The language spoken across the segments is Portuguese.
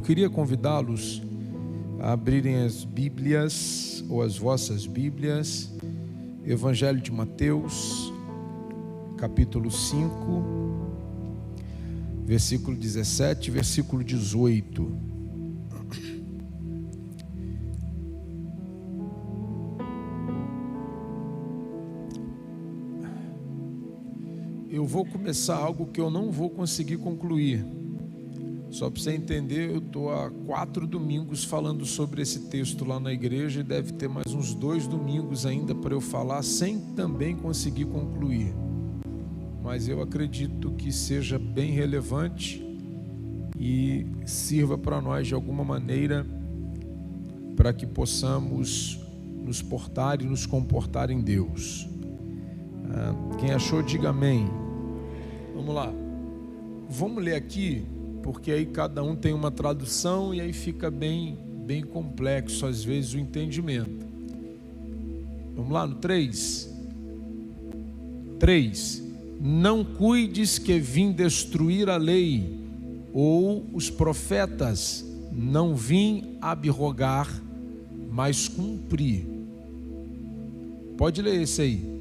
queria convidá-los a abrirem as Bíblias, ou as vossas Bíblias, Evangelho de Mateus, capítulo 5, versículo 17, versículo 18. Eu vou começar algo que eu não vou conseguir concluir. Só para você entender, eu estou há 4 domingos falando sobre esse texto lá na igreja e deve ter mais uns 2 domingos ainda para eu falar, sem também conseguir concluir. Mas eu acredito que seja bem relevante e sirva para nós de alguma maneira para que possamos nos portar e nos comportar em Deus. Quem achou, diga amém. Vamos lá. Vamos ler aqui, porque aí cada um tem uma tradução e aí fica bem complexo às vezes o entendimento. Vamos lá no 3. 3. Não cuides que vim destruir a lei ou os profetas, não vim abrogar, mas cumprir. Pode ler esse aí.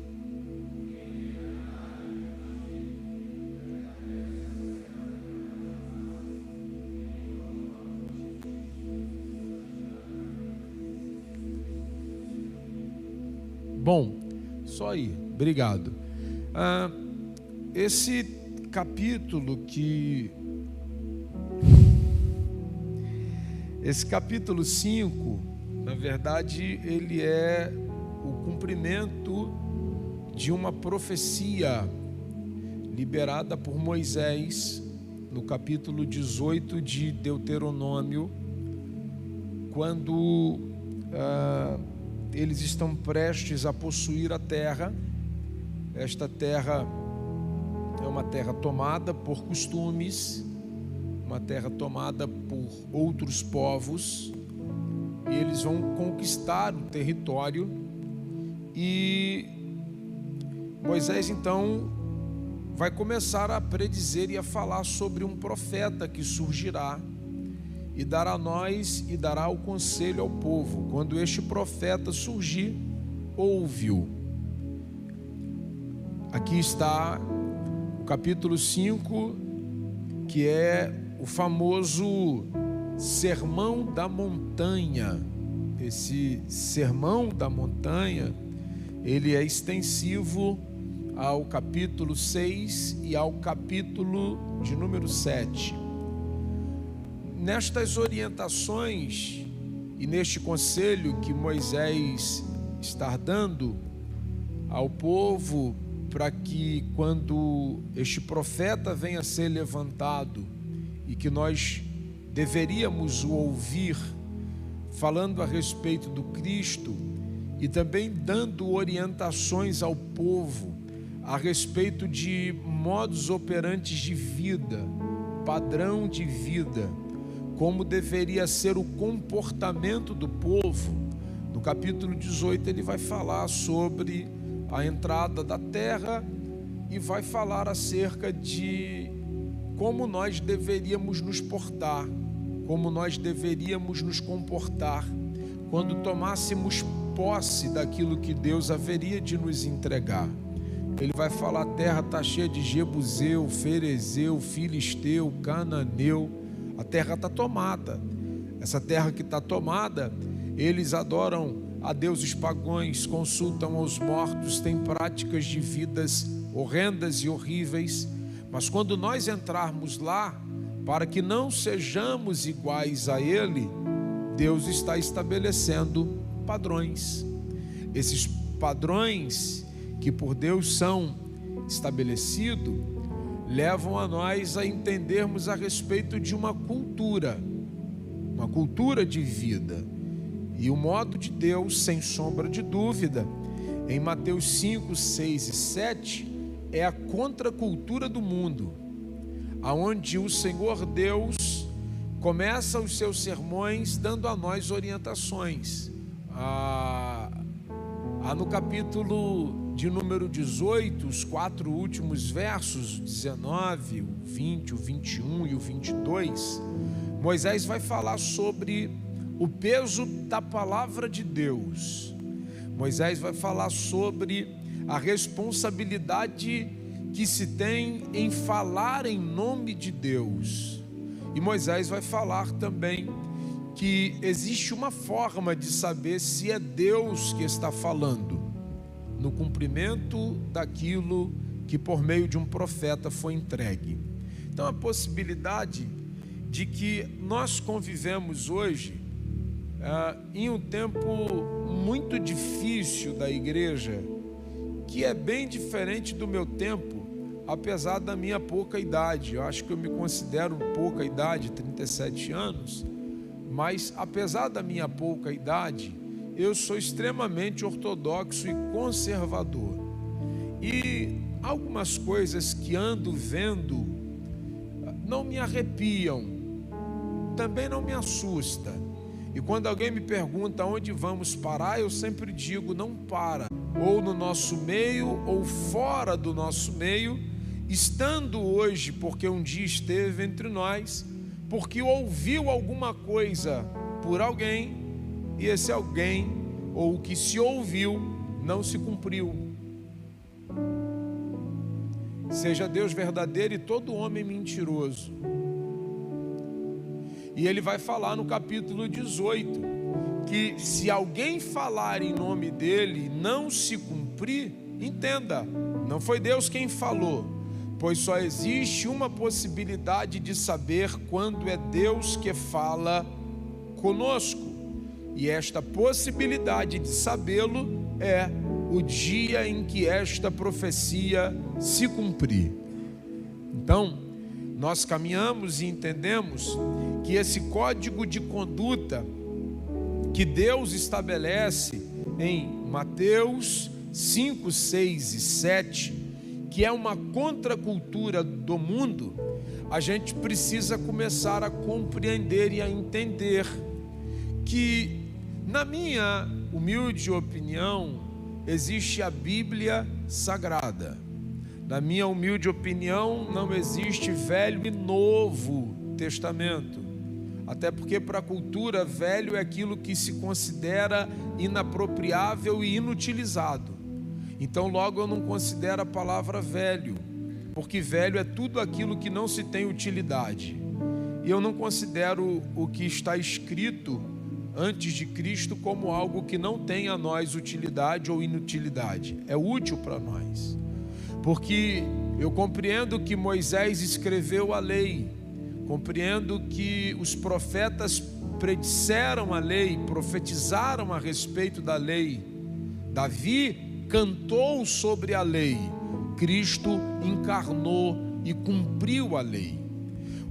Bom, só aí, obrigado. Esse capítulo 5, na verdade, ele é o cumprimento de uma profecia liberada por Moisés no capítulo 18 de Deuteronômio, quando eles estão prestes a possuir a terra. Esta terra é uma terra tomada por costumes, uma terra tomada por outros povos, e eles vão conquistar o território. E Moisés então vai começar a predizer e a falar sobre um profeta que surgirá e dará a nós e dará o conselho ao povo. Quando este profeta surgir, ouve-o. Aqui está o capítulo 5, que é o famoso Sermão da Montanha. Esse Sermão da Montanha, ele é extensivo ao capítulo 6 e ao capítulo de número 7. Nestas orientações e neste conselho que Moisés está dando ao povo, para que quando este profeta venha a ser levantado e que nós deveríamos o ouvir falando a respeito do Cristo e também dando orientações ao povo a respeito de modus operandi de vida, padrão de vida, como deveria ser o comportamento do povo. No capítulo 18 ele vai falar sobre a entrada da terra e vai falar acerca de como nós deveríamos nos portar, como nós deveríamos nos comportar quando tomássemos posse daquilo que Deus haveria de nos entregar. Ele vai falar: a terra está cheia de Jebuseu, Ferezeu, Filisteu, Cananeu. A terra está tomada. Essa terra que está tomada, eles adoram a deuses pagãos, consultam aos mortos, têm práticas de vidas horrendas e horríveis. Mas quando nós entrarmos lá, para que não sejamos iguais a ele, Deus está estabelecendo padrões. Esses padrões que por Deus são estabelecidos levam a nós a entendermos a respeito de uma cultura de vida. E o modo de Deus, sem sombra de dúvida, em Mateus 5, 6 e 7, é a contracultura do mundo, aonde o Senhor Deus começa os seus sermões dando a nós orientações. No capítulo de número 18, os 4 últimos versos, 19, o 20, o 21 e o 22, Moisés vai falar sobre o peso da palavra de Deus. Moisés vai falar sobre a responsabilidade que se tem em falar em nome de Deus. E Moisés vai falar também que existe uma forma de saber se é Deus que está falando, no cumprimento daquilo que por meio de um profeta foi entregue. Então a possibilidade de que nós convivemos hoje em um tempo muito difícil da igreja, que é bem diferente do meu tempo, apesar da minha pouca idade. Eu acho que eu me considero pouca idade, 37 anos, mas apesar da minha pouca idade, eu sou extremamente ortodoxo e conservador. E algumas coisas que ando vendo não me arrepiam, também não me assusta. E quando alguém me pergunta onde vamos parar, eu sempre digo: não para, ou no nosso meio ou fora do nosso meio, estando hoje porque um dia esteve entre nós, porque ouviu alguma coisa por alguém, e esse alguém, ou o que se ouviu, não se cumpriu. Seja Deus verdadeiro e todo homem mentiroso. E ele vai falar no capítulo 18, que se alguém falar em nome dele e não se cumprir, entenda, não foi Deus quem falou, pois só existe uma possibilidade de saber quando é Deus que fala conosco. E esta possibilidade de sabê-lo é o dia em que esta profecia se cumprir. Então, nós caminhamos e entendemos que esse código de conduta que Deus estabelece em Mateus 5, 6 e 7, que é uma contracultura do mundo, a gente precisa começar a compreender e a entender que, na minha humilde opinião, existe a Bíblia Sagrada. Na minha humilde opinião, não existe Velho e Novo Testamento. Até porque para a cultura, velho é aquilo que se considera inapropriável e inutilizado. Então logo eu não considero a palavra velho, porque velho é tudo aquilo que não se tem utilidade. E eu não considero o que está escrito antes de Cristo como algo que não tem a nós utilidade ou inutilidade. É útil para nós. Porque eu compreendo que Moisés escreveu a lei, compreendo que os profetas predisseram a lei, profetizaram a respeito da lei. Davi cantou sobre a lei, Cristo encarnou e cumpriu a lei.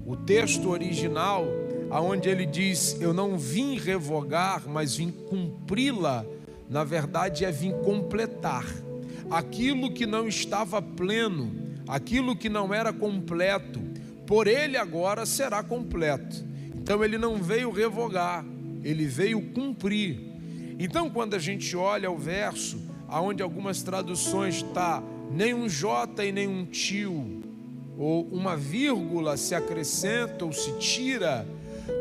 O texto original, aonde ele diz: eu não vim revogar, mas vim cumpri-la, na verdade é vim completar. Aquilo que não estava pleno, aquilo que não era completo, por ele agora será completo. Então ele não veio revogar, ele veio cumprir. Então quando a gente olha o verso, aonde algumas traduções está nem um J e nem um tio, ou uma vírgula se acrescenta ou se tira,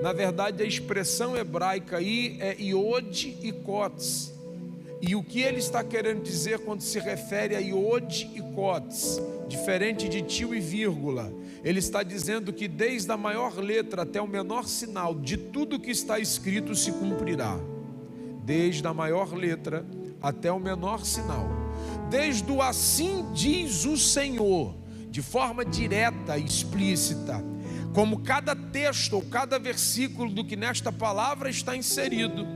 na verdade a expressão hebraica aí é iod e kots. E o que ele está querendo dizer quando se refere a iod e kots, diferente de tio e vírgula? Ele está dizendo que desde a maior letra até o menor sinal de tudo que está escrito se cumprirá. Desde a maior letra até o menor sinal. Desde o assim diz o Senhor, de forma direta e explícita, como cada texto ou cada versículo do que nesta palavra está inserido,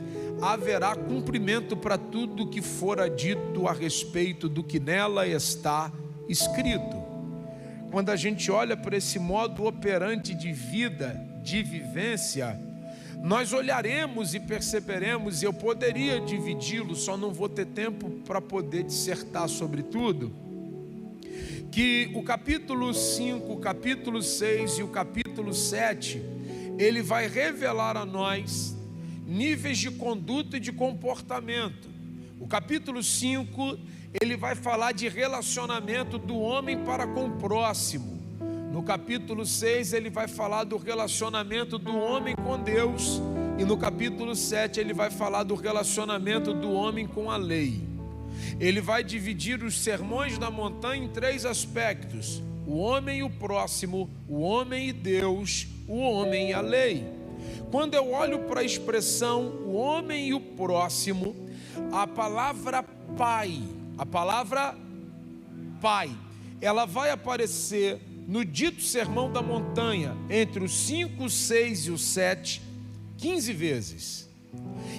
haverá cumprimento para tudo que fora dito a respeito do que nela está escrito. Quando a gente olha para esse modo operante de vida, de vivência, nós olharemos e perceberemos, e eu poderia dividi-lo, só não vou ter tempo para poder dissertar sobre tudo, que o capítulo 5, o capítulo 6 e o capítulo 7, ele vai revelar a nós níveis de conduta e de comportamento. O capítulo 5, ele vai falar de relacionamento do homem para com o próximo. No capítulo 6 ele vai falar do relacionamento do homem com Deus, e no capítulo 7 ele vai falar do relacionamento do homem com a lei. Ele vai dividir os sermões da montanha em 3 aspectos: o homem e o próximo, o homem e Deus, o homem e a lei. Quando eu olho para a expressão o homem e o próximo, a palavra pai, ela vai aparecer no dito sermão da montanha, entre os 5, 6 e o 7, 15 vezes.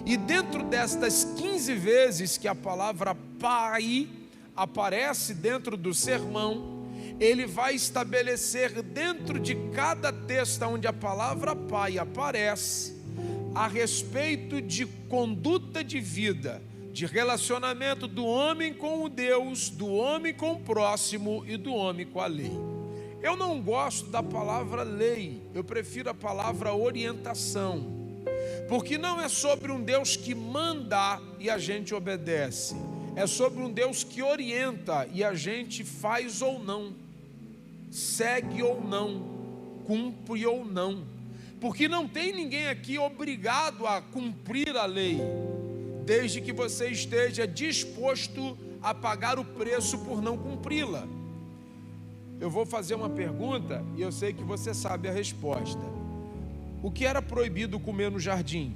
E dentro destas 15 vezes que a palavra pai aparece dentro do sermão, ele vai estabelecer dentro de cada texto onde a palavra pai aparece, a respeito de conduta de vida, de relacionamento do homem com o Deus, do homem com o próximo e do homem com a lei. Eu não gosto da palavra lei, eu prefiro a palavra orientação, porque não é sobre um Deus que manda e a gente obedece, é sobre um Deus que orienta e a gente faz ou não, segue ou não, cumpre ou não, porque não tem ninguém aqui obrigado a cumprir a lei, desde que você esteja disposto a pagar o preço por não cumpri-la. Eu vou fazer uma pergunta e eu sei que você sabe a resposta. O que era proibido comer no jardim?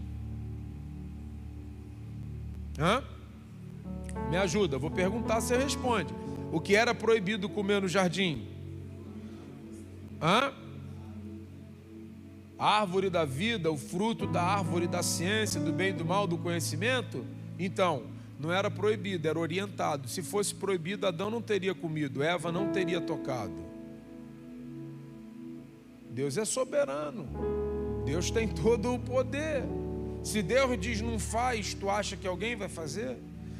Me ajuda, vou perguntar, você responde. O que era proibido comer no jardim? A árvore da vida, o fruto da árvore da ciência, do bem e do mal, do conhecimento? Então, não era proibido, era orientado. Se fosse proibido, Adão não teria comido, Eva não teria tocado. Deus é soberano, Deus tem todo o poder. Se Deus diz não faz, tu acha que alguém vai fazer?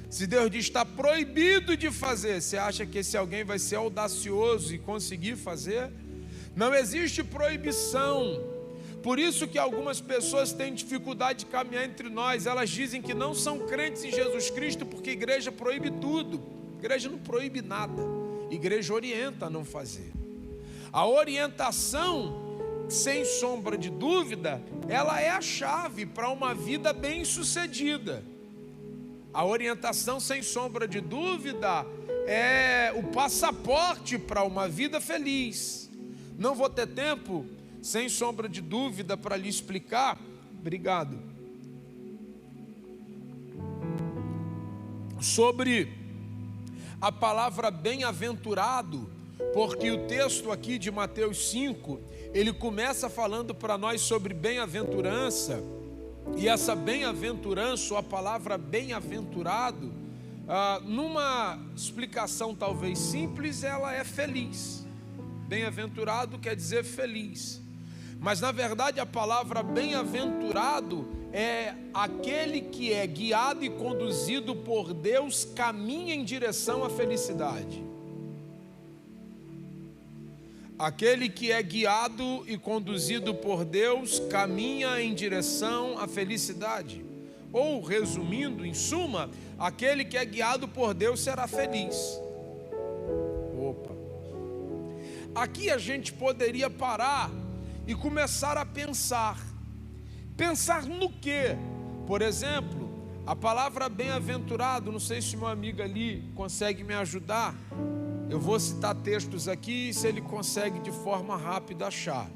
Se Deus diz está proibido de fazer, você acha que esse alguém vai ser audacioso e conseguir fazer? Não existe proibição. Por isso que algumas pessoas têm dificuldade de caminhar entre nós. Elas dizem que não são crentes em Jesus Cristo porque a igreja proíbe tudo. A igreja não proíbe nada, a igreja orienta a não fazer. A orientação, sem sombra de dúvida, ela é a chave para uma vida bem-sucedida. A orientação, sem sombra de dúvida, é o passaporte para uma vida feliz. Não vou ter tempo, sem sombra de dúvida, para lhe explicar. Obrigado. Sobre a palavra bem-aventurado, porque o texto aqui de Mateus 5, ele começa falando para nós sobre bem-aventurança, e essa bem-aventurança, ou a palavra bem-aventurado, numa explicação talvez simples, ela é feliz. Bem-aventurado quer dizer feliz. Mas na verdade a palavra bem-aventurado é aquele que é guiado e conduzido por Deus, caminha em direção à felicidade. Aquele que é guiado e conduzido por Deus caminha em direção à felicidade. Ou, resumindo, em suma, aquele que é guiado por Deus será feliz. Opa! Aqui a gente poderia parar e começar a pensar. Pensar no quê? Por exemplo, a palavra bem-aventurado, não sei se meu amigo ali consegue me ajudar. Eu vou citar textos aqui, se ele consegue de forma rápida achar.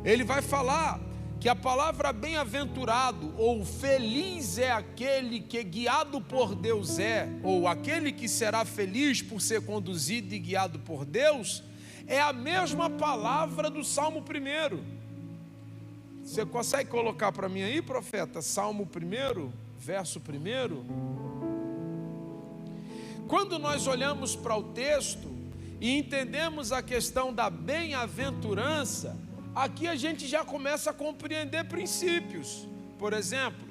Ele vai falar que a palavra bem-aventurado ou feliz é aquele que guiado por Deus ou aquele que será feliz por ser conduzido e guiado por Deus, é a mesma palavra do Salmo 1. Você consegue colocar para mim aí, profeta? Salmo 1, verso 1. Quando nós olhamos para o texto e entendemos a questão da bem-aventurança, aqui a gente já começa a compreender princípios. Por exemplo,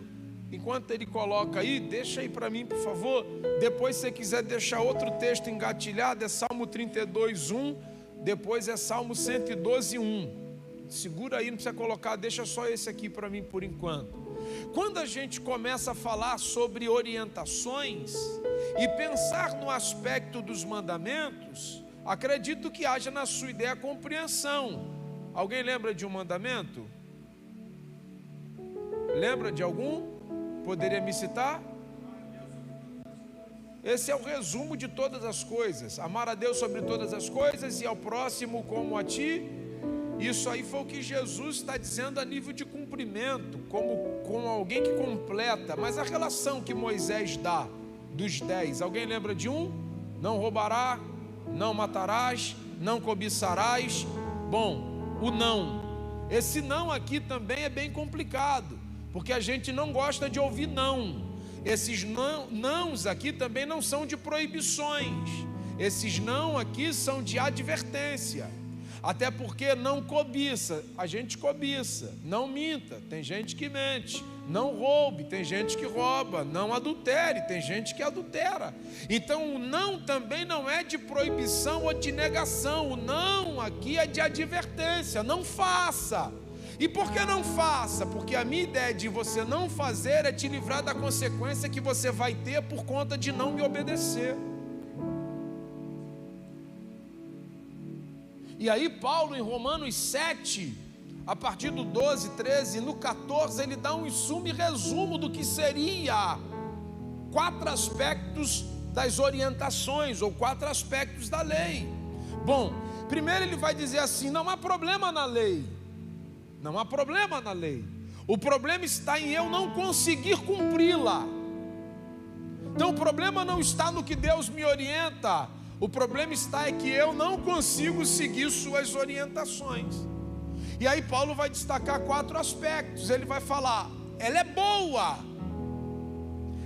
enquanto ele coloca aí, deixa aí para mim, por favor. Depois, se você quiser deixar outro texto engatilhado, é Salmo 32, 1. Depois é Salmo 112, 1. Segura aí, não precisa colocar, deixa só esse aqui para mim por enquanto. Quando a gente começa a falar sobre orientações e pensar no aspecto dos mandamentos, Acredito que haja na sua ideia compreensão. Alguém lembra de um mandamento? Lembra de algum? Poderia me citar? Esse é o resumo de todas as coisas. Amar a Deus sobre todas as coisas e ao próximo como a ti. Isso aí foi o que Jesus está dizendo a nível de cumprimento, como alguém que completa. Mas a relação que Moisés dá dos 10, alguém lembra de um? Não roubará, não matarás, não cobiçarás. Bom, o não. Esse não aqui também é bem complicado, porque a gente não gosta de ouvir não. Esses nãos aqui também não são de proibições. Esses não aqui são de advertência. Até porque não cobiça, a gente cobiça. Não minta, tem gente que mente. Não roube, tem gente que rouba. Não adultere, tem gente que adultera. Então o não também não é de proibição ou de negação. O não aqui é de advertência. Não faça. E por que não faça? Porque a minha ideia de você não fazer é te livrar da consequência que você vai ter por conta de não me obedecer. E aí Paulo em Romanos 7, a partir do 12, 13, no 14, ele dá um insumo e resumo do que seria 4 aspectos das orientações, ou 4 aspectos da lei. Bom, primeiro ele vai dizer assim, não há problema na lei. Não há problema na lei. O problema está em eu não conseguir cumpri-la. Então o problema não está no que Deus me orienta. O problema está é que eu não consigo seguir suas orientações. E aí Paulo vai destacar 4 aspectos. Ele vai falar, ela é boa,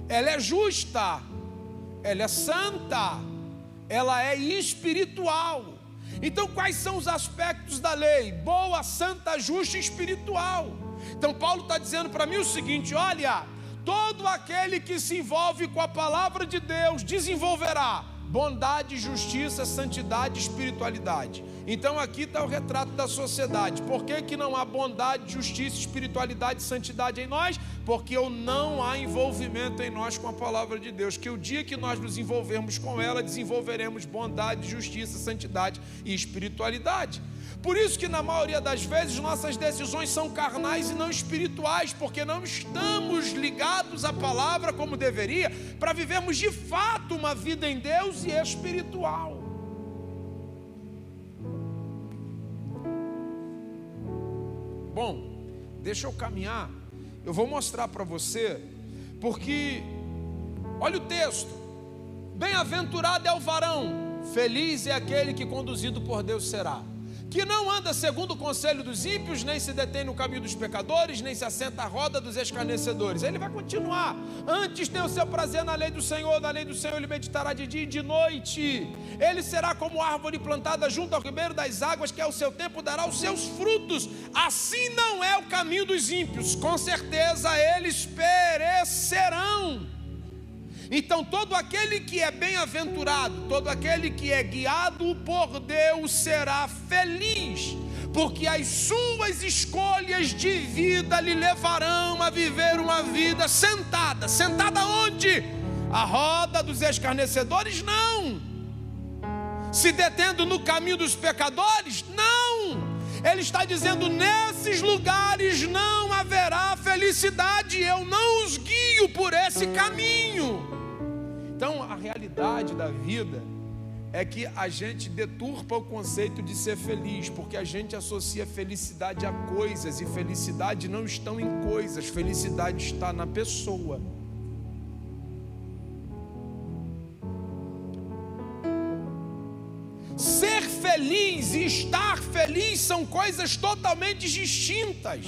ela é justa, ela é santa, ela é espiritual. Então quais são os aspectos da lei? Boa, santa, justa e espiritual. Então Paulo está dizendo para mim o seguinte, olha, todo aquele que se envolve com a palavra de Deus desenvolverá bondade, justiça, santidade e espiritualidade. Então aqui está o retrato da sociedade. Por que não há bondade, justiça, espiritualidade e santidade em nós? Porque não há envolvimento em nós com a palavra de Deus. Que o dia que nós nos envolvermos com ela, desenvolveremos bondade, justiça, santidade e espiritualidade. Por isso que na maioria das vezes nossas decisões são carnais e não espirituais, porque não estamos ligados à palavra como deveria, para vivermos de fato uma vida em Deus e espiritual. Bom, deixa eu caminhar, eu vou mostrar para você, porque, olha o texto, bem-aventurado é o varão, feliz é aquele que conduzido por Deus será, que não anda segundo o conselho dos ímpios, nem se detém no caminho dos pecadores, nem se assenta à roda dos escarnecedores. Ele vai continuar, antes tem o seu prazer na lei do Senhor ele meditará de dia e de noite. Ele será como árvore plantada junto ao ribeiro das águas, que ao seu tempo dará os seus frutos. Assim não é o caminho dos ímpios, com certeza eles perecerão. Então todo aquele que é bem-aventurado, todo aquele que é guiado por Deus será feliz, porque as suas escolhas de vida lhe levarão a viver uma vida sentada. Sentada onde? À roda dos escarnecedores? Não. Se detendo no caminho dos pecadores? Não. Ele está dizendo, nesses lugares não haverá felicidade, eu não os guio por esse caminho. Então a realidade da vida é que a gente deturpa o conceito de ser feliz, porque a gente associa felicidade a coisas, e felicidade não está em coisas, felicidade está na pessoa. Ser feliz e estar feliz são coisas totalmente distintas.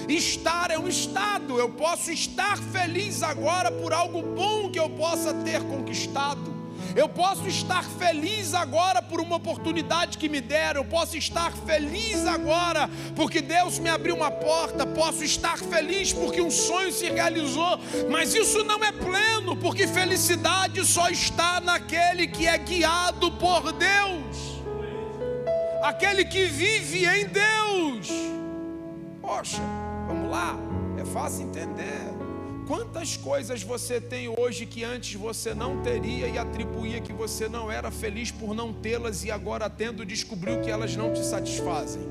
Estar é um estado. Eu posso estar feliz agora por algo bom que eu possa ter conquistado. Eu posso estar feliz agora por uma oportunidade que me deram. Eu posso estar feliz agora porque Deus me abriu uma porta. Posso estar feliz porque um sonho se realizou. Mas isso não é pleno, porque felicidade só está naquele que é guiado por Deus, aquele que vive em Deus. Poxa, vamos lá, é fácil entender. Quantas coisas você tem hoje que antes você não teria e atribuía que você não era feliz por não tê-las, e agora, tendo, descobriu que elas não te satisfazem?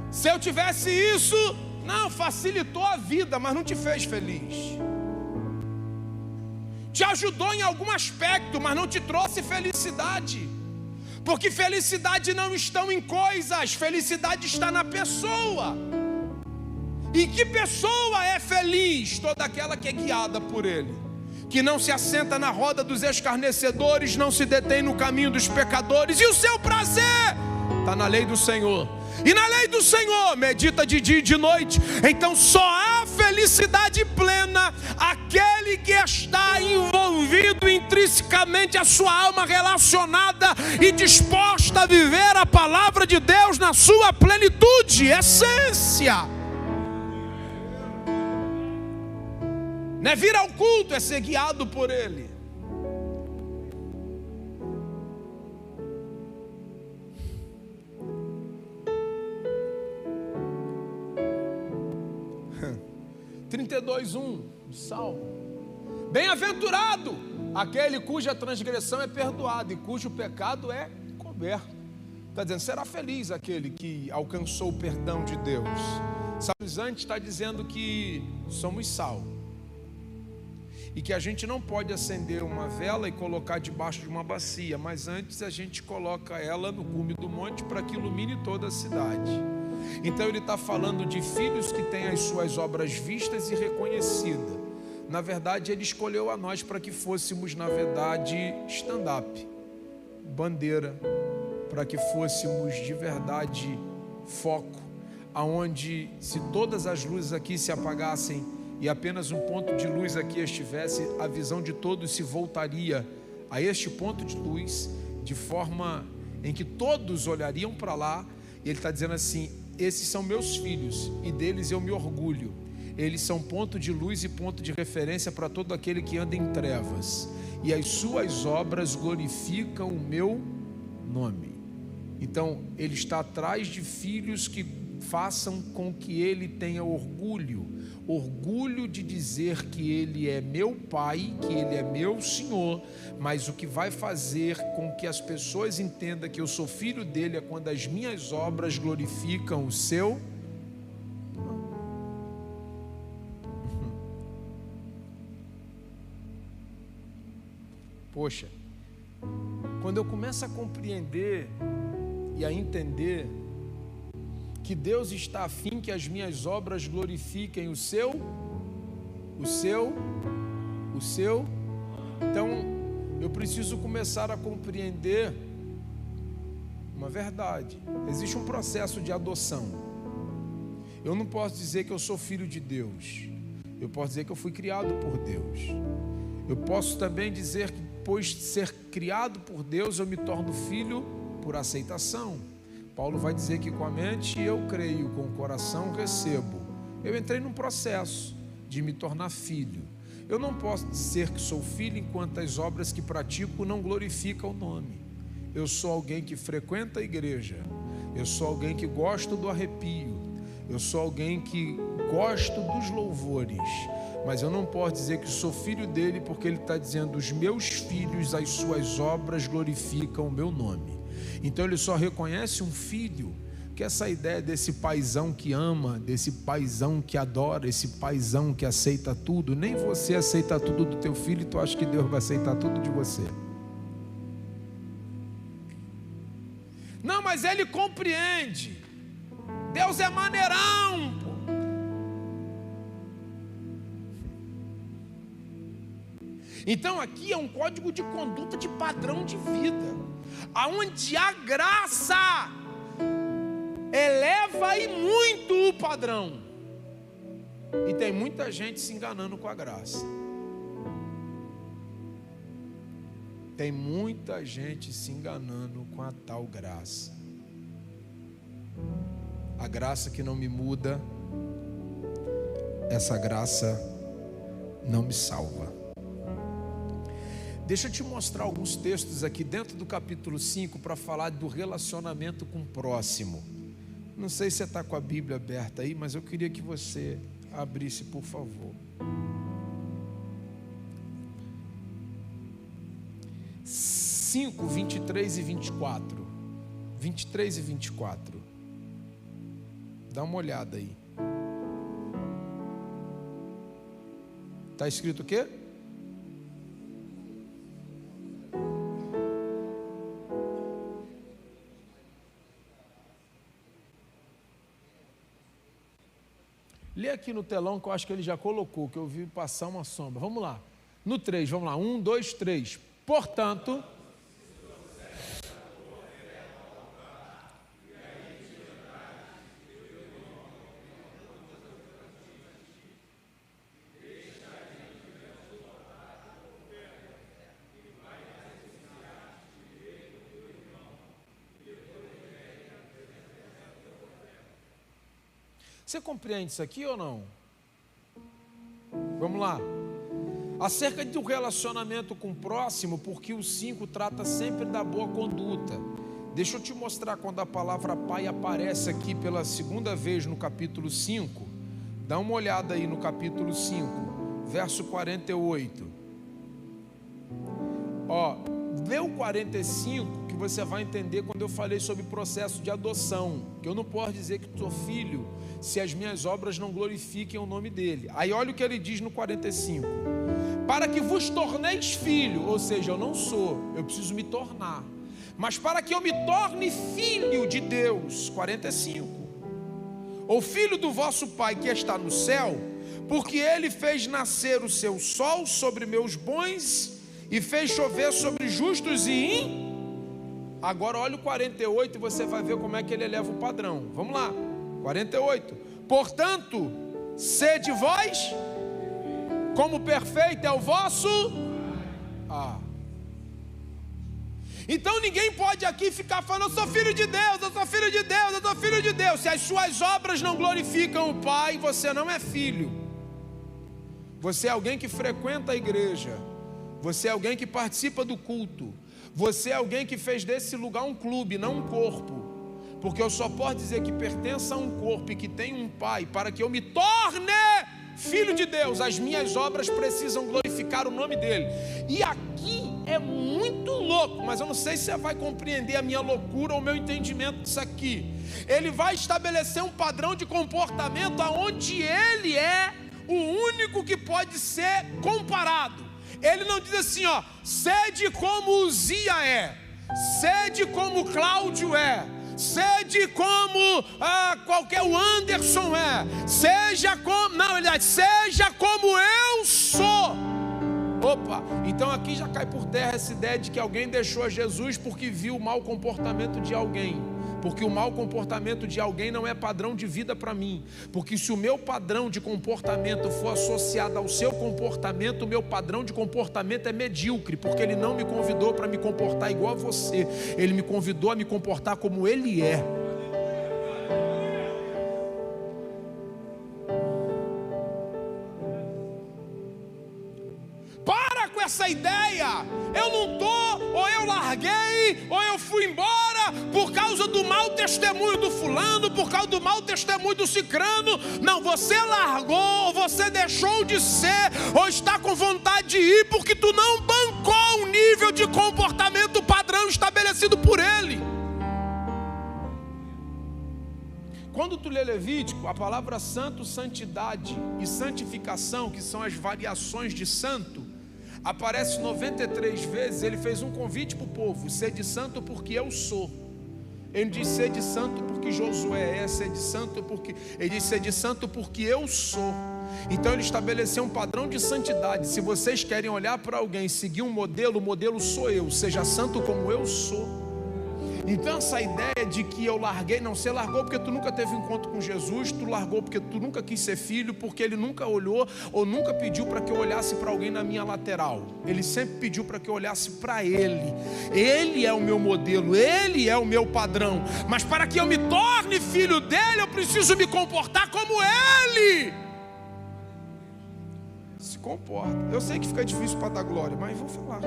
Se eu tivesse isso, não, facilitou a vida, mas não te fez feliz. Te ajudou em algum aspecto, mas não te trouxe felicidade. Porque felicidade não está em coisas, felicidade está na pessoa. E que pessoa é feliz? Toda aquela que é guiada por Ele, que não se assenta na roda dos escarnecedores, não se detém no caminho dos pecadores, e o seu prazer está na lei do Senhor. E na lei do Senhor medita de dia e de noite. Então só há felicidade plena aquele que está envolvido intrinsecamente, a sua alma relacionada e disposta a viver a palavra de Deus na sua plenitude, essência. Não é vir ao culto, é ser guiado por Ele. do Salmo. Bem-aventurado aquele cuja transgressão é perdoada e cujo pecado é coberto. Está dizendo, será feliz aquele que alcançou o perdão de Deus. Antes está dizendo que somos sal, e que a gente não pode acender uma vela e colocar debaixo de uma bacia, mas antes a gente coloca ela no cume do monte para que ilumine toda a cidade. Então ele está falando de filhos que têm as suas obras vistas e reconhecidas. Na verdade, ele escolheu a nós para que fôssemos, na verdade, stand-up, bandeira, para que fôssemos de verdade foco, aonde se todas as luzes aqui se apagassem e apenas um ponto de luz aqui estivesse, a visão de todos se voltaria a este ponto de luz, de forma em que todos olhariam para lá. E ele está dizendo assim, esses são meus filhos e deles eu me orgulho. Eles são ponto de luz e ponto de referência para todo aquele que anda em trevas, e as suas obras glorificam o meu nome. Então ele está atrás de filhos que façam com que ele tenha orgulho de dizer que ele é meu pai, que ele é meu Senhor. Mas o que vai fazer com que as pessoas entendam que eu sou filho dele é quando as minhas obras glorificam o seu. Poxa, quando eu começo a compreender e a entender que Deus está a fim que as minhas obras glorifiquem o seu, então eu preciso começar a compreender uma verdade. Existe um processo de adoção. Eu não posso dizer que eu sou filho de Deus, eu posso dizer que eu fui criado por Deus. Eu posso também dizer que, depois de ser criado por Deus, eu me torno filho por aceitação. Paulo vai dizer que com a mente eu creio, com o coração recebo. Eu entrei num processo de me tornar filho. Eu não posso dizer que sou filho enquanto as obras que pratico não glorificam o nome. Eu sou alguém que frequenta a igreja, eu sou alguém que gosto do arrepio, eu sou alguém que gosto dos louvores, mas eu não posso dizer que sou filho dele, porque ele está dizendo, os meus filhos, as suas obras glorificam o meu nome. Então ele só reconhece um filho, que essa ideia desse paizão que ama, desse paizão que adora, esse paizão que aceita tudo. Nem você aceita tudo do teu filho, e tu acha que Deus vai aceitar tudo de você. Não, mas ele compreende. Deus é maneirão, pô. Então aqui é um código de conduta, de padrão de vida, aonde a graça eleva e muito o padrão. E tem muita gente se enganando com a graça. Tem muita gente se enganando com a tal graça. A graça que não me muda, essa graça não me salva. Deixa eu te mostrar alguns textos aqui dentro do capítulo 5 para falar do relacionamento com o próximo. Não sei se você está com a Bíblia aberta aí, mas eu queria que você abrisse, por favor. 5, 23 e 24. 23 e 24. Dá uma olhada aí. Está escrito o quê? Lê aqui no telão que eu acho que ele já colocou, que eu vi passar uma sombra. Vamos lá. No 3, vamos lá. 1, 2, 3. Portanto, você compreende isso aqui ou não? Vamos lá. Acerca do relacionamento com o próximo, porque o 5 trata sempre da boa conduta. Deixa eu te mostrar quando a palavra pai aparece aqui pela segunda vez no capítulo 5. Dá uma olhada aí no capítulo 5, verso 48. Lê o 45 que você vai entender quando eu falei sobre o processo de adoção. Que eu não posso dizer que sou filho se as minhas obras não glorifiquem o nome dele. Aí olha o que ele diz no 45. Para que vos torneis filho, ou seja, eu não sou, eu preciso me tornar. Mas para que eu me torne filho de Deus, 45. Ou filho do vosso Pai que está no céu, porque ele fez nascer o seu sol sobre meus bons e fez chover sobre justos e Agora olha o 48 e você vai ver como é que ele eleva o padrão. Vamos lá, 48. Portanto, sede vós, como perfeito é o vosso. Então ninguém pode aqui ficar falando: eu sou filho de Deus, eu sou filho de Deus, eu sou filho de Deus. Se as suas obras não glorificam o Pai, você não é filho. Você é alguém que frequenta a igreja. Você é alguém que participa do culto. Você é alguém que fez desse lugar um clube, não um corpo. Porque eu só posso dizer que pertença a um corpo e que tem um Pai, para que eu me torne filho de Deus. As minhas obras precisam glorificar o nome dele. E aqui é muito louco, mas eu não sei se você vai compreender a minha loucura ou o meu entendimento disso aqui. Ele vai estabelecer um padrão de comportamento aonde ele é o único que pode ser comparado. Ele não diz assim, sede como Uzia é, sede como Cláudio é, sede como qualquer Anderson é, seja como, não, ele diz, seja como eu sou. Opa, então aqui já cai por terra essa ideia de que alguém deixou Jesus porque viu o mau comportamento de alguém. Porque o mau comportamento de alguém não é padrão de vida para mim. Porque se o meu padrão de comportamento for associado ao seu comportamento, o meu padrão de comportamento é medíocre. Porque ele não me convidou para me comportar igual a você. Ele me convidou a me comportar como ele é. Para com essa ideia. Eu não estou, ou eu larguei, ou eu fui embora por causa do mau testemunho do fulano, por causa do mau testemunho do cicrano. Não, você largou, ou você deixou de ser, ou está com vontade de ir porque tu não bancou o nível de comportamento padrão estabelecido por ele. Quando tu lê Levítico, a palavra santo, santidade e santificação, que são as variações de santo, aparece 93 vezes. Ele fez um convite para o povo: sede santo porque eu sou. Ele diz sede santo porque Josué é, sede santo porque... Ele diz sede santo porque eu sou. Então ele estabeleceu um padrão de santidade. Se vocês querem olhar para alguém, seguir um modelo, o modelo sou eu. Seja santo como eu sou. Então essa ideia de que eu larguei, não, você largou porque tu nunca teve encontro com Jesus, tu largou porque tu nunca quis ser filho, porque ele nunca olhou ou nunca pediu para que eu olhasse para alguém na minha lateral. Ele sempre pediu para que eu olhasse para ele. Ele é o meu modelo, ele é o meu padrão. Mas para que eu me torne filho dele, eu preciso me comportar como ele. Se comporta. Eu sei que fica difícil para dar glória, mas vou falar.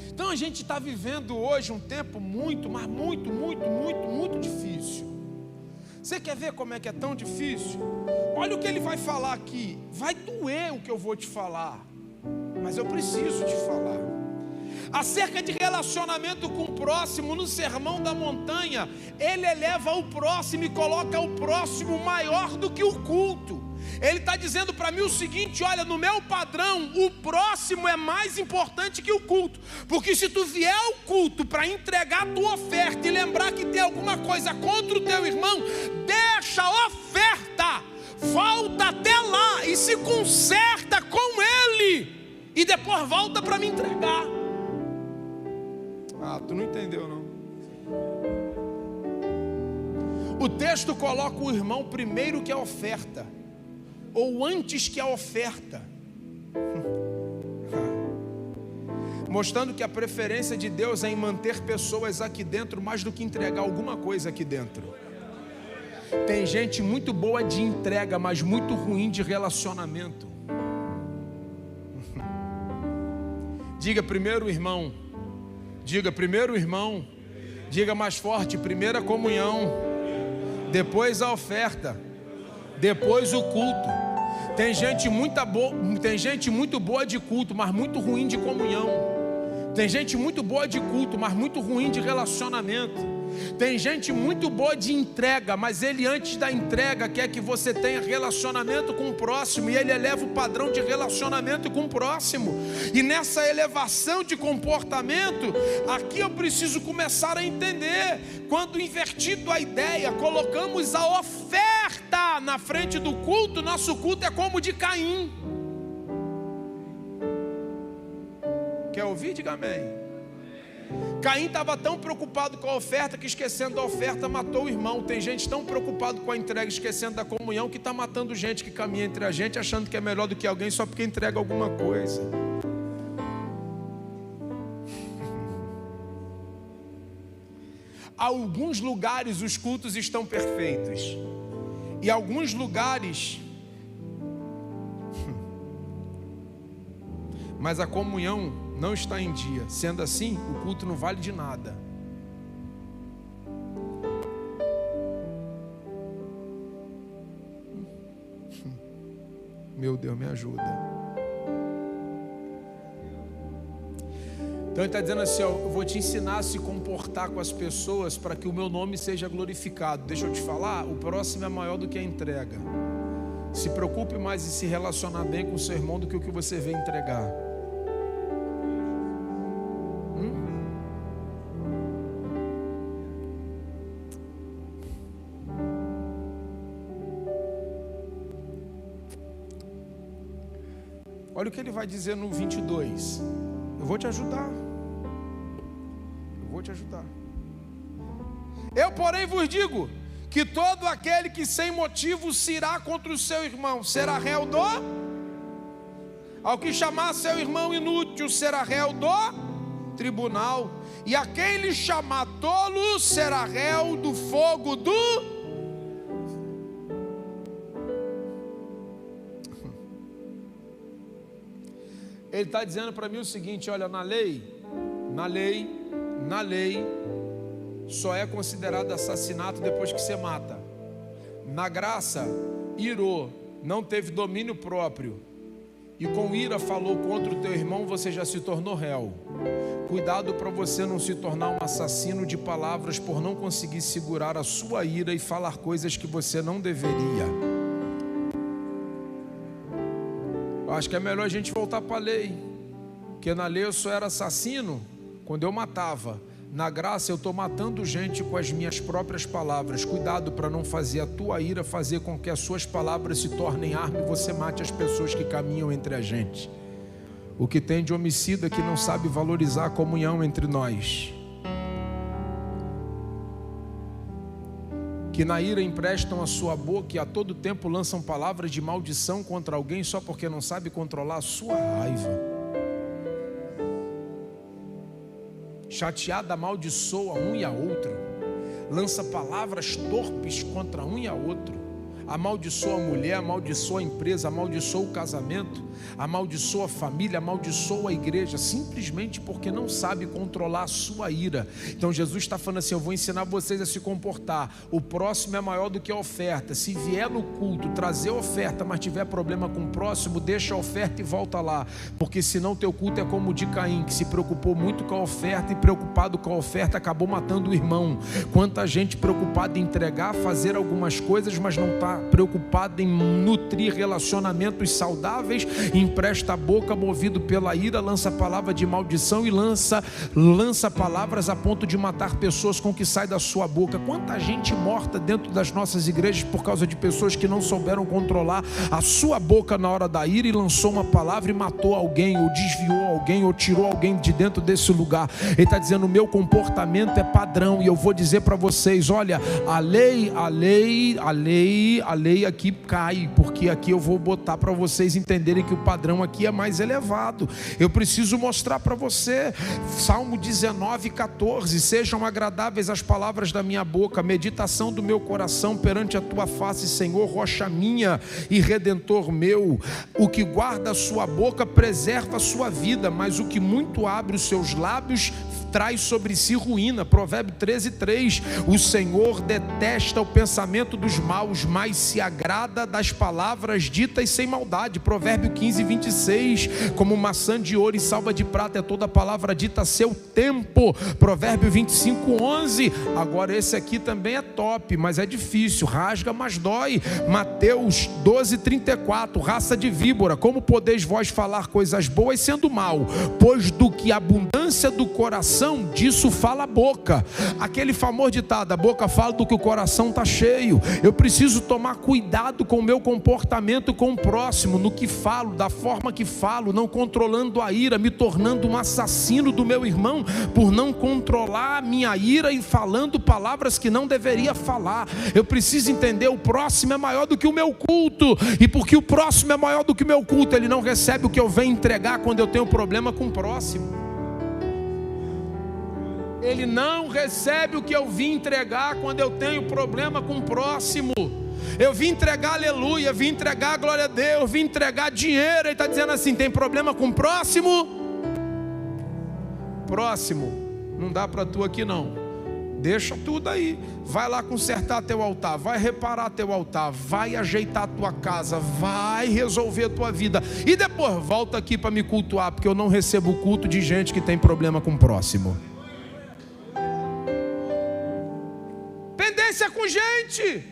Então a gente está vivendo hoje um tempo muito difícil. Você quer ver como é que é tão difícil? Olha o que ele vai falar aqui. Vai doer o que eu vou te falar, mas eu preciso te falar. Acerca de relacionamento com o próximo, no Sermão da Montanha, ele eleva o próximo e coloca o próximo maior do que o culto. Ele está dizendo para mim o seguinte: olha, no meu padrão, o próximo é mais importante que o culto. Porque se tu vier ao culto para entregar a tua oferta e lembrar que tem alguma coisa contra o teu irmão, deixa a oferta, volta até lá e se conserta com ele, e depois volta para me entregar. Ah, tu não entendeu não. O texto coloca o irmão primeiro que a oferta, ou antes que a oferta, mostrando que a preferência de Deus é em manter pessoas aqui dentro mais do que entregar alguma coisa aqui dentro. Tem gente muito boa de entrega, mas muito ruim de relacionamento. Diga primeiro irmão. Diga primeiro irmão. Diga mais forte: primeira comunhão, depois a oferta, depois o culto. Tem gente muito boa de culto, mas muito ruim de comunhão. Tem gente muito boa de culto, mas muito ruim de relacionamento. Tem gente muito boa de entrega, mas ele antes da entrega quer que você tenha relacionamento com o próximo, e ele eleva o padrão de relacionamento com o próximo. E nessa elevação de comportamento, aqui eu preciso começar a entender, quando invertido a ideia, colocamos a oferta na frente do culto, nosso culto é como o de Caim. Quer ouvir? Diga amém. Caim estava tão preocupado com a oferta que, esquecendo da oferta, matou o irmão. Tem gente tão preocupado com a entrega, esquecendo da comunhão, que está matando gente que caminha entre a gente, achando que é melhor do que alguém só porque entrega alguma coisa. Alguns lugares os cultos estão perfeitos, e alguns lugares, mas a comunhão não está em dia. Sendo assim, o culto não vale de nada. Meu Deus, me ajuda. Então ele está dizendo assim: ó, eu vou te ensinar a se comportar com as pessoas para que o meu nome seja glorificado. Deixa eu te falar, o próximo é maior do que a entrega. Se preocupe mais em se relacionar bem com o seu irmão do que o que você vê entregar. Olha o que ele vai dizer no 22. Eu vou te ajudar. Eu, porém, vos digo que todo aquele que sem motivo se irá contra o seu irmão será réu do... Ao que chamar seu irmão inútil será réu do tribunal. E a quem lhe chamar tolo será réu do fogo do... Ele está dizendo para mim o seguinte: olha, na lei, só é considerado assassinato depois que você mata. Na graça, irou, não teve domínio próprio, e com ira falou contra o teu irmão, você já se tornou réu. Cuidado para você não se tornar um assassino de palavras por não conseguir segurar a sua ira e falar coisas que você não deveria. Acho que é melhor a gente voltar para a lei, porque na lei eu só era assassino quando eu matava. Na graça eu estou matando gente com as minhas próprias palavras. Cuidado para não fazer a tua ira fazer com que as suas palavras se tornem arma e você mate as pessoas que caminham entre a gente. O que tem de homicida que não sabe valorizar a comunhão entre nós, que na ira emprestam a sua boca e a todo tempo lançam palavras de maldição contra alguém só porque não sabe controlar a sua raiva. Chateada amaldiçoa um e a outro, lança palavras torpes contra um e a outro. amaldiçoa a mulher, amaldiçoa a empresa, amaldiçoa o casamento, amaldiçoa a família, amaldiçoa a igreja, simplesmente porque não sabe controlar a sua ira. Então Jesus está falando assim: eu vou ensinar vocês a se comportar. O próximo é maior do que a oferta. Se vier no culto trazer oferta, mas tiver problema com o próximo, deixa a oferta e volta lá, porque senão teu culto é como o de Caim, que se preocupou muito com a oferta, e preocupado com a oferta acabou matando o irmão. Quanta gente preocupada em entregar, fazer algumas coisas, mas não está preocupada em nutrir relacionamentos saudáveis, empresta a boca, movido pela ira, lança palavra de maldição e lança palavras a ponto de matar pessoas com o que sai da sua boca. Quanta gente morta dentro das nossas igrejas por causa de pessoas que não souberam controlar a sua boca na hora da ira, e lançou uma palavra e matou alguém, ou desviou alguém, ou tirou alguém de dentro desse lugar. Ele está dizendo: o meu comportamento é padrão. E eu vou dizer para vocês: olha, a lei aqui cai, porque aqui eu vou botar para vocês entenderem que o padrão aqui é mais elevado. Eu preciso mostrar para você. Salmo 19:14: sejam agradáveis as palavras da minha boca, meditação do meu coração perante a tua face, Senhor, rocha minha e redentor meu. O que guarda a sua boca preserva a sua vida, mas o que muito abre os seus lábios traz sobre si ruína. Provérbio 13:3: o Senhor detesta o pensamento dos maus, mas se agrada das palavras ditas sem maldade. Provérbio 15:26: como maçã de ouro e salva de prata é toda palavra dita a seu tempo. Provérbio 25:11. Agora esse aqui também é top, mas é difícil: rasga mas dói. Mateus 12:34: raça de víbora, como podeis vós falar coisas boas sendo mal? Pois do que a abundância do coração, disso fala a boca. Aquele famoso ditado: a boca fala do que o coração está cheio. Eu preciso tomar cuidado com o meu comportamento com o próximo, no que falo, da forma que falo, não controlando a ira, me tornando um assassino do meu irmão por não controlar a minha ira e falando palavras que não deveria falar. Eu preciso entender: o próximo é maior do que o meu culto, e porque o próximo é maior do que o meu culto, ele não recebe o que eu venho entregar quando eu tenho problema com o próximo. Ele não recebe o que eu vim entregar quando eu tenho problema com o próximo. Eu vim entregar aleluia, vim entregar glória a Deus, vim entregar dinheiro. Ele está dizendo assim: tem problema com o próximo? Próximo, não dá para tu aqui não. Deixa tudo aí. Vai lá consertar teu altar, vai reparar teu altar, vai ajeitar tua casa, vai resolver tua vida. E depois volta aqui para me cultuar, porque eu não recebo o culto de gente que tem problema com o próximo. Pendência com gente,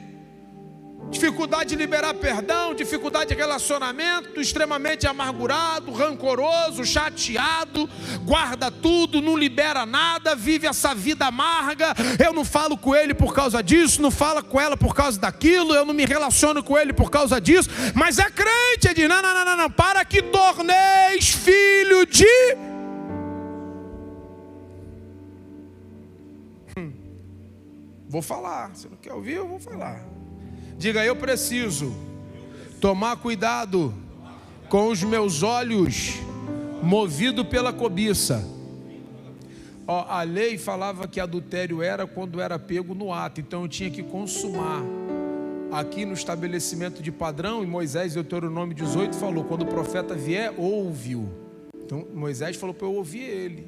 dificuldade de liberar perdão, dificuldade de relacionamento, extremamente amargurado, rancoroso, chateado, guarda tudo, não libera nada, vive essa vida amarga. Eu não falo com ele por causa disso, não falo com ela por causa daquilo, eu não me relaciono com ele por causa disso, mas é crente. Ele diz: não, para que torneis filho de... Vou falar, você não quer ouvir? Eu vou falar. Diga: eu preciso tomar cuidado com os meus olhos, movido pela cobiça. A lei falava que adultério era quando era pego no ato, então eu tinha que consumar. Aqui no estabelecimento de padrão, em Moisés, Deuteronômio 18, falou: quando o profeta vier, ouve-o. Então Moisés falou para eu ouvir ele.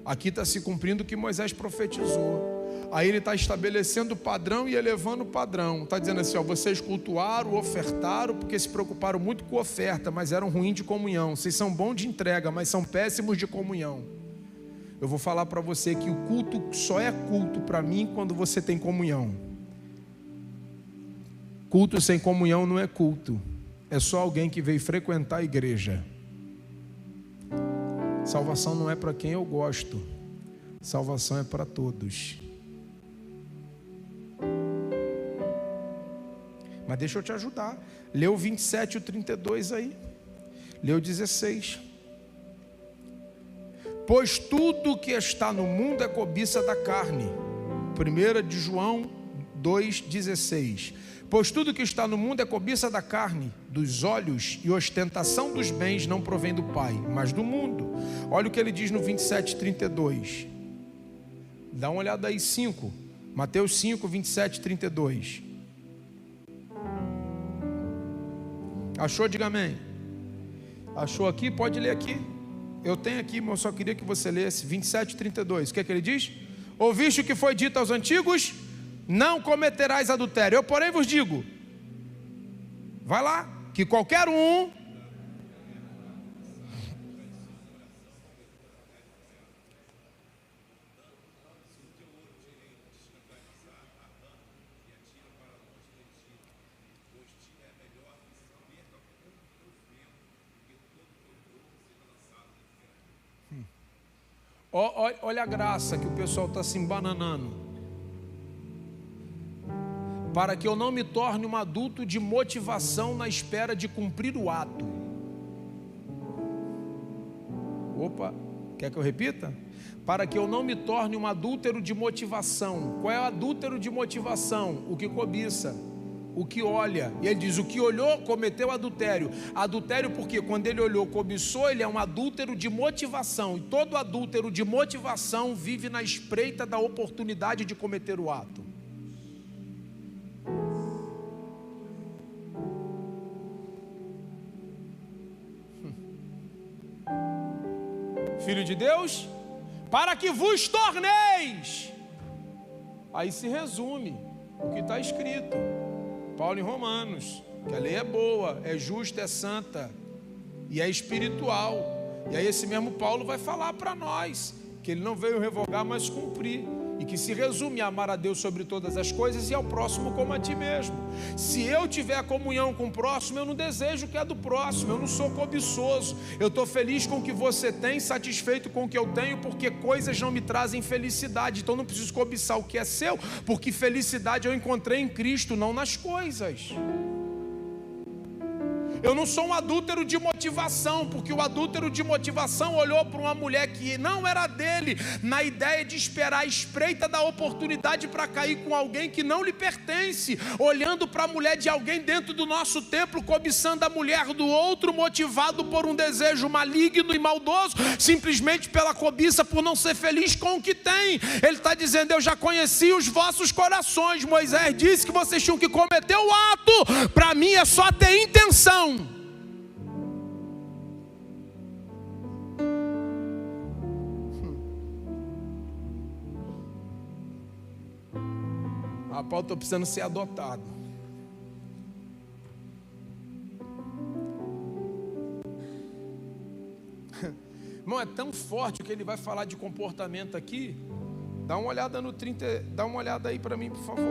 Aqui está se cumprindo o que Moisés profetizou. Aí ele está estabelecendo o padrão e elevando o padrão. Está dizendo assim: vocês cultuaram, ofertaram, porque se preocuparam muito com oferta, mas eram ruins de comunhão. Vocês são bons de entrega, mas são péssimos de comunhão. Eu vou falar para você que o culto só é culto para mim quando você tem comunhão. Culto sem comunhão não é culto. É só alguém que veio frequentar a igreja. Salvação não é para quem eu gosto. Salvação é para todos. Mas deixa eu te ajudar. Lê o 27 e o 32 aí. Lê o 16. Pois tudo que está no mundo é cobiça da carne. 1 de João 2,16. Pois tudo que está no mundo é cobiça da carne, dos olhos e ostentação dos bens não provém do Pai, mas do mundo. Olha o que ele diz no 27:32. Dá uma olhada aí, 5. Mateus 5, 27, 32. Achou? Diga amém. Achou aqui? Pode ler aqui. Eu tenho aqui, mas eu só queria que você lesse 27:32. O que é que ele diz? Ouviste o que foi dito aos antigos? Não cometerás adultério. Eu, porém, vos digo, vai lá, que qualquer um olha a graça que o pessoal está se embananando. Para que eu não me torne um adulto de motivação na espera de cumprir o ato. Opa, quer que eu repita? Para que eu não me torne um adúltero de motivação. Qual é o adúltero de motivação? O que cobiça, o que olha. E ele diz, o que olhou cometeu adultério. Adultério porque quando ele olhou, cobiçou, ele é um adúltero de motivação. E todo adúltero de motivação vive na espreita da oportunidade de cometer o ato. Filho de Deus, para que vos torneis. Aí se resume o que está escrito. Paulo em Romanos, que a lei é boa, é justa, é santa e é espiritual. E aí esse mesmo Paulo vai falar para nós que ele não veio revogar, mas cumprir. E que se resume a amar a Deus sobre todas as coisas e ao próximo como a ti mesmo. Se eu tiver comunhão com o próximo, eu não desejo o que é do próximo, eu não sou cobiçoso. Eu estou feliz com o que você tem, satisfeito com o que eu tenho, porque coisas não me trazem felicidade. Então não preciso cobiçar o que é seu, porque felicidade eu encontrei em Cristo, não nas coisas. Eu não sou um adúltero de motivação, porque o adúltero de motivação olhou para uma mulher que não era dele, na ideia de esperar a espreita da oportunidade para cair com alguém que não lhe pertence, olhando para a mulher de alguém dentro do nosso templo, cobiçando a mulher do outro, motivado por um desejo maligno e maldoso, simplesmente pela cobiça, por não ser feliz com o que tem. Ele está dizendo, eu já conheci os vossos corações. Moisés disse que vocês tinham que cometer o ato, para mim é só ter intenção. Rapaz, estou precisando ser adotado. Irmão, é tão forte o que ele vai falar de comportamento aqui. Dá uma olhada no 30, dá uma olhada aí para mim, por favor.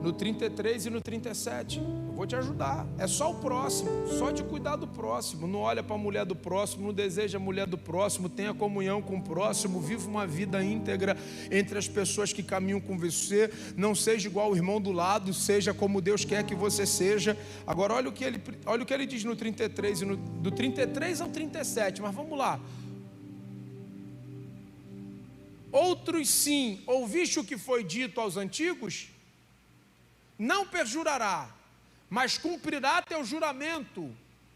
No 33 e no 37. Eu vou te ajudar. É só o próximo, só de cuidar do próximo. Não olha para a mulher do próximo, não deseja a mulher do próximo, tenha comunhão com o próximo, viva uma vida íntegra entre as pessoas que caminham com você. Não seja igual ao irmão do lado, seja como Deus quer que você seja. Agora olha o que ele diz no 33 e do 33 ao 37, mas vamos lá. Outros sim, ouviste o que foi dito aos antigos? Não perjurará, mas cumprirá teu juramento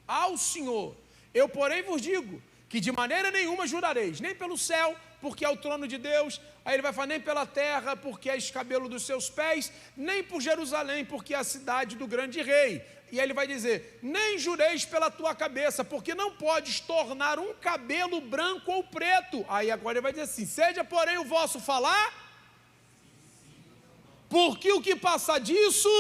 ao Senhor. Eu, porém, vos digo que de maneira nenhuma jurareis, nem pelo céu, porque é o trono de Deus. Aí ele vai falar, nem pela terra, porque é escabelo dos seus pés, nem por Jerusalém, porque é a cidade do grande rei. E aí ele vai dizer, nem jureis pela tua cabeça, porque não podes tornar um cabelo branco ou preto. Aí agora ele vai dizer assim, seja porém o vosso falar, porque o que passa disso,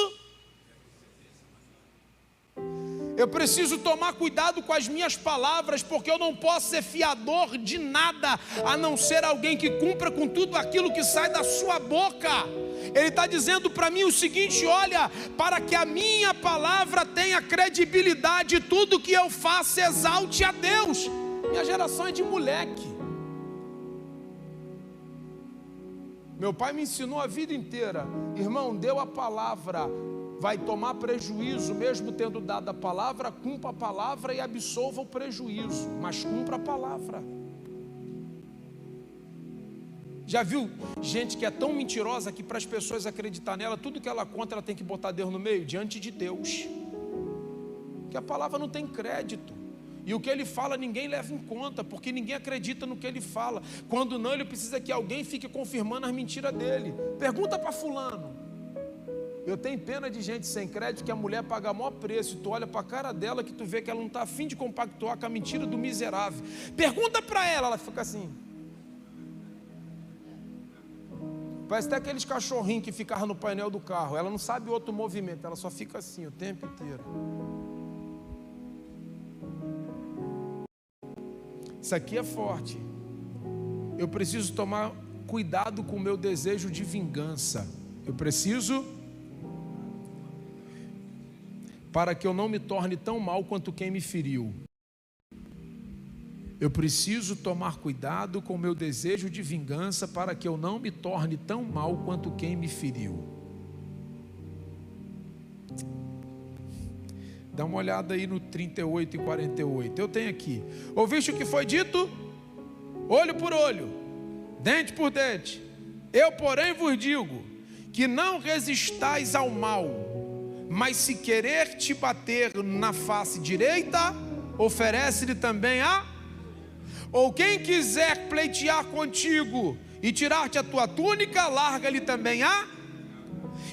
eu preciso tomar cuidado com as minhas palavras, porque eu não posso ser fiador de nada, a não ser alguém que cumpra com tudo aquilo que sai da sua boca. Ele está dizendo para mim o seguinte, olha, para que a minha palavra tenha credibilidade, tudo que eu faço exalte a Deus. Minha geração é de moleque. Meu pai me ensinou a vida inteira, irmão, deu a palavra, vai tomar prejuízo, mesmo tendo dado a palavra, cumpra a palavra e absolva o prejuízo, mas cumpra a palavra. Já viu gente que é tão mentirosa que para as pessoas acreditar nela, tudo que ela conta, ela tem que botar Deus no meio, diante de Deus, que a palavra não tem crédito. E o que ele fala ninguém leva em conta, porque ninguém acredita no que ele fala. Quando não, ele precisa que alguém fique confirmando as mentiras dele. Pergunta para fulano. Eu tenho pena de gente sem crédito que a mulher paga o maior preço, e tu olha para a cara dela que tu vê que ela não está afim de compactuar com a mentira do miserável. Pergunta para ela fica assim. Parece até aqueles cachorrinhos que ficavam no painel do carro. Ela não sabe outro movimento, ela só fica assim o tempo inteiro. Isso aqui é forte. Eu preciso tomar cuidado com o meu desejo de vingança. Eu preciso, para que eu não me torne tão mal quanto quem me feriu. Eu preciso tomar cuidado com o meu desejo de vingança para que eu não me torne tão mal quanto quem me feriu. Dá uma olhada aí no 38 e 48. Eu tenho aqui. Ouviste o que foi dito? Olho por olho, dente por dente. Eu, porém, vos digo que não resistais ao mal, mas se querer te bater na face direita, oferece-lhe também a... Ou quem quiser pleitear contigo e tirar-te a tua túnica, larga-lhe também a...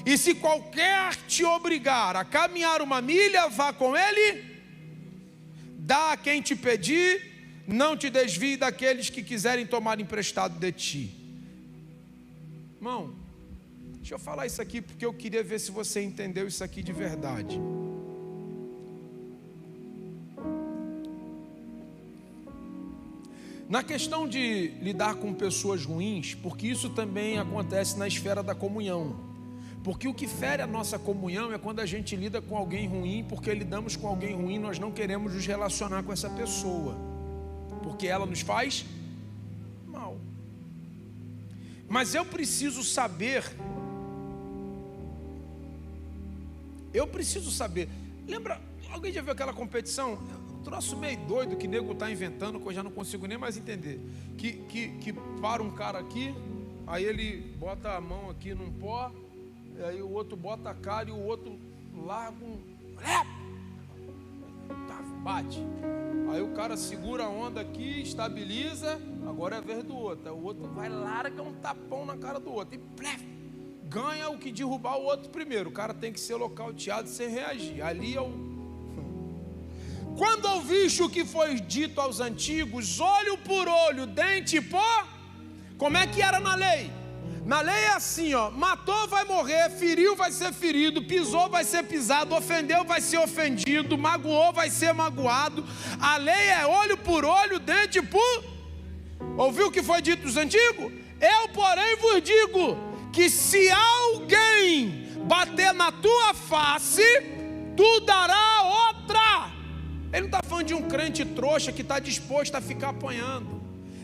E se qualquer te obrigar a caminhar uma milha, vá com ele. Dá a quem te pedir, não te desvie daqueles que quiserem tomar emprestado de ti. Irmão, deixa eu falar isso aqui porque eu queria ver se você entendeu isso aqui de verdade. Na questão de lidar com pessoas ruins, porque isso também acontece na esfera da comunhão. Porque o que fere a nossa comunhão é quando a gente lida com alguém ruim, porque lidamos com alguém ruim, nós não queremos nos relacionar com essa pessoa, porque ela nos faz mal. Mas eu preciso saber, lembra, alguém já viu aquela competição? Troço meio doido que nego está inventando, que eu já não consigo nem mais entender. Que para um cara aqui, aí ele bota a mão aqui num pó, aí o outro bota a cara e o outro larga bate. Aí o cara segura a onda aqui, estabiliza, agora é a vez do outro. Aí o outro vai, larga um tapão na cara do outro e ganha o que derrubar o outro primeiro. O cara tem que ser nocauteado sem reagir. Ali é o... Quando ouviste o que foi dito aos antigos, olho por olho, dente por... Como é que era na lei? Na lei é assim, ó, matou vai morrer, feriu vai ser ferido, pisou vai ser pisado, ofendeu vai ser ofendido, magoou vai ser magoado. A lei é olho por olho, dente por... Ouviu o que foi dito aos antigos? Eu, porém, vos digo que se alguém bater na tua face, tu dará outra. Ele não está falando de um crente trouxa que está disposto a ficar apanhando.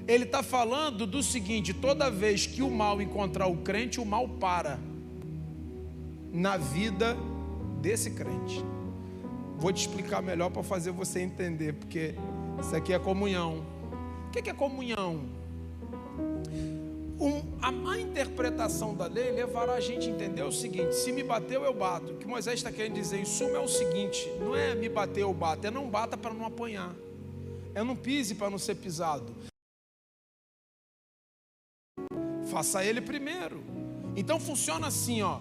Ele está falando do seguinte: toda vez que o mal encontrar o crente, o mal para na vida desse crente. Vou te explicar melhor para fazer você entender, porque isso aqui é comunhão. O que é comunhão? A má interpretação da lei levará a gente a entender o seguinte: se me bateu, eu bato. O que Moisés está querendo dizer em suma é o seguinte: não é me bater, eu bato, é não bata para não apanhar, é não pise para não ser pisado. Faça ele primeiro. Então funciona assim, ó.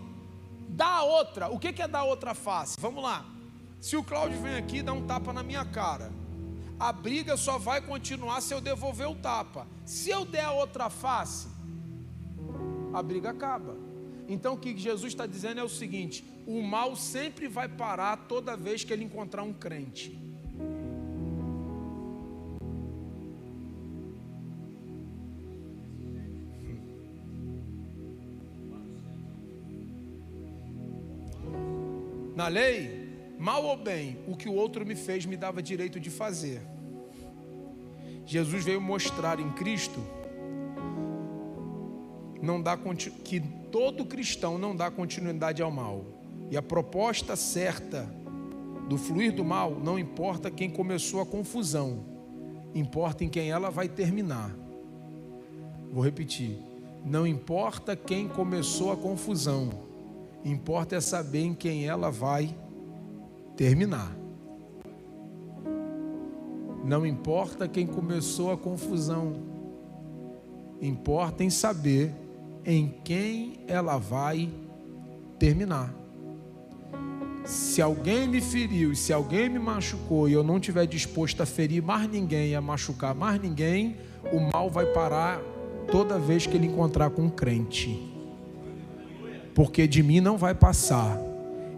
Dá a outra. O que é dar outra face? Vamos lá. Se o Cláudio vem aqui e dá um tapa na minha cara, a briga só vai continuar se eu devolver o tapa. Se eu der a outra face, a briga acaba. Então o que Jesus está dizendo é o seguinte: o mal sempre vai parar toda vez que ele encontrar um crente. Na lei, mal ou bem, o que o outro me fez me dava direito de fazer. Jesus veio mostrar em Cristo que todo cristão não dá continuidade ao mal. E a proposta certa do fluir do mal não importa quem começou a confusão, importa em quem ela vai terminar. Vou repetir: não importa quem começou a confusão, importa é saber em quem ela vai terminar. Não importa quem começou a confusão, importa em saber em quem ela vai terminar. Se alguém me feriu e se alguém me machucou e eu não estiver disposto a ferir mais ninguém e a machucar mais ninguém, o mal vai parar toda vez que ele encontrar com um crente. Porque de mim não vai passar.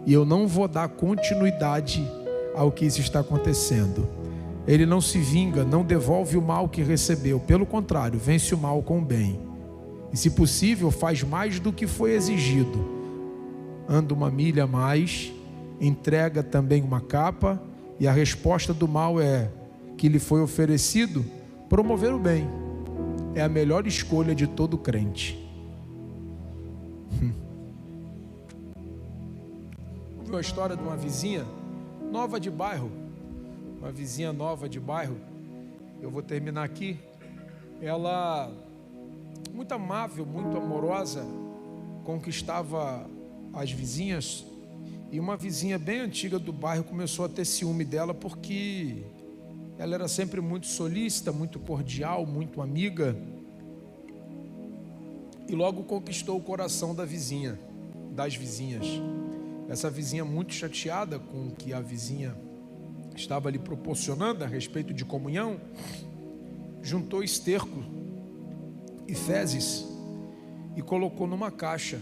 E eu não vou dar continuidade ao que isso está acontecendo. Ele não se vinga, não devolve o mal que recebeu. Pelo contrário, vence o mal com o bem. E se possível, faz mais do que foi exigido. Anda uma milha a mais, entrega também uma capa, e a resposta do mal é que lhe foi oferecido promover o bem. É a melhor escolha de todo crente. Viu a história de uma vizinha nova de bairro? Uma vizinha nova de bairro. Eu vou terminar aqui. Ela, muito amável, muito amorosa, conquistava as vizinhas. E uma vizinha bem antiga do bairro começou a ter ciúme dela porque ela era sempre muito solícita, muito cordial, muito amiga. E logo conquistou o coração da vizinha, das vizinhas. Essa vizinha, muito chateada com o que a vizinha estava lhe proporcionando a respeito de comunhão, juntou esterco e fezes e colocou numa caixa,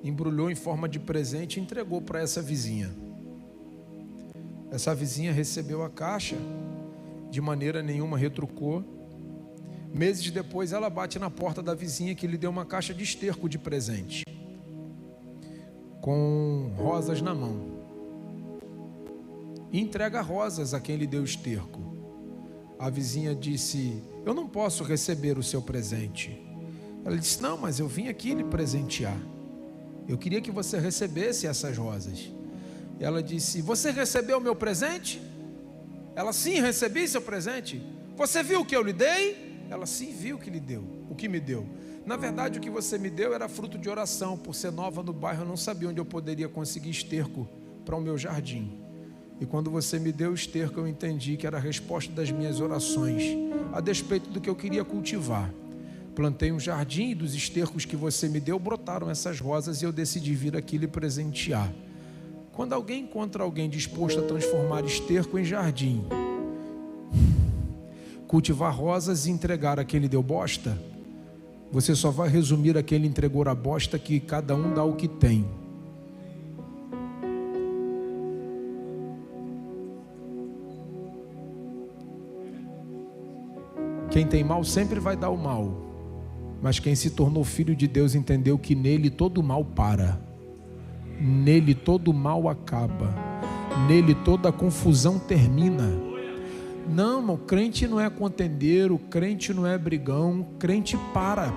embrulhou em forma de presente e entregou para essa vizinha. Essa vizinha recebeu a caixa, de maneira nenhuma retrucou. Meses depois ela bate na porta da vizinha que lhe deu uma caixa de esterco de presente, com rosas na mão, e entrega rosas a quem lhe deu esterco. A vizinha disse: eu não posso receber o seu presente. Ela disse: não, mas eu vim aqui lhe presentear. Eu queria que você recebesse essas rosas. Ela disse: você recebeu o meu presente? Ela: sim, recebi seu presente. Você viu o que eu lhe dei? Ela: sim, viu o que lhe deu, o que me deu. Na verdade, o que você me deu era fruto de oração. Por ser nova no bairro, eu não sabia onde eu poderia conseguir esterco para o meu jardim. E quando você me deu o esterco, eu entendi que era a resposta das minhas orações, a despeito do que eu queria cultivar. Plantei um jardim e dos estercos que você me deu brotaram essas rosas e eu decidi vir aqui lhe presentear. Quando alguém encontra alguém disposto a transformar esterco em jardim, cultivar rosas e entregar a quem lhe deu bosta, você só vai resumir a quem lhe entregou a bosta que cada um dá o que tem. Quem tem mal sempre vai dar o mal, mas quem se tornou filho de Deus entendeu que nele todo mal para, nele todo mal acaba, nele toda a confusão termina. Não, irmão, crente não é contendeiro, crente não é brigão, crente para.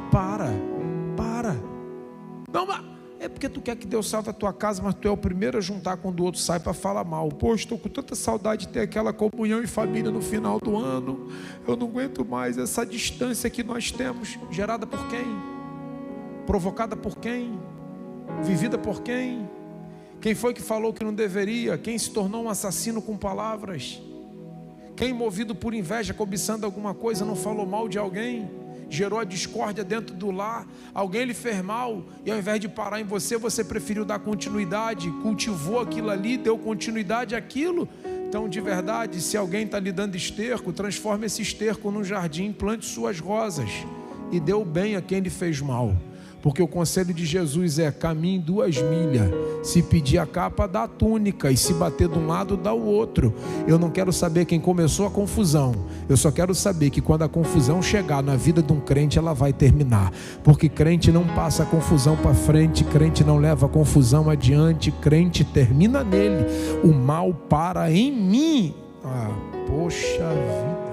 Não, mas é porque tu quer que Deus salve a tua casa, mas tu é o primeiro a juntar quando o outro sai para falar mal. Pô, estou com tanta saudade de ter aquela comunhão em família no final do ano. Eu não aguento mais essa distância que nós temos. Gerada por quem? Provocada por quem? Vivida por quem? Quem foi que falou que não deveria? Quem se tornou um assassino com palavras? Quem, movido por inveja, cobiçando alguma coisa, não falou mal de alguém? Gerou a discórdia dentro do lar, alguém lhe fez mal, e ao invés de parar em você, você preferiu dar continuidade, cultivou aquilo ali, deu continuidade àquilo. Então, de verdade, se alguém está lhe dando esterco, transforme esse esterco num jardim, plante suas rosas, e dê o bem a quem lhe fez mal. Porque o conselho de Jesus é: caminhe 2 milhas, se pedir a capa, dá a túnica, e se bater de um lado, dá o outro. Eu não quero saber quem começou a confusão, eu só quero saber que quando a confusão chegar na vida de um crente, ela vai terminar. Porque crente não passa a confusão para frente, crente não leva a confusão adiante, crente termina nele. O mal para em mim. Poxa vida.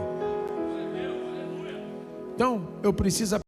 Então, eu preciso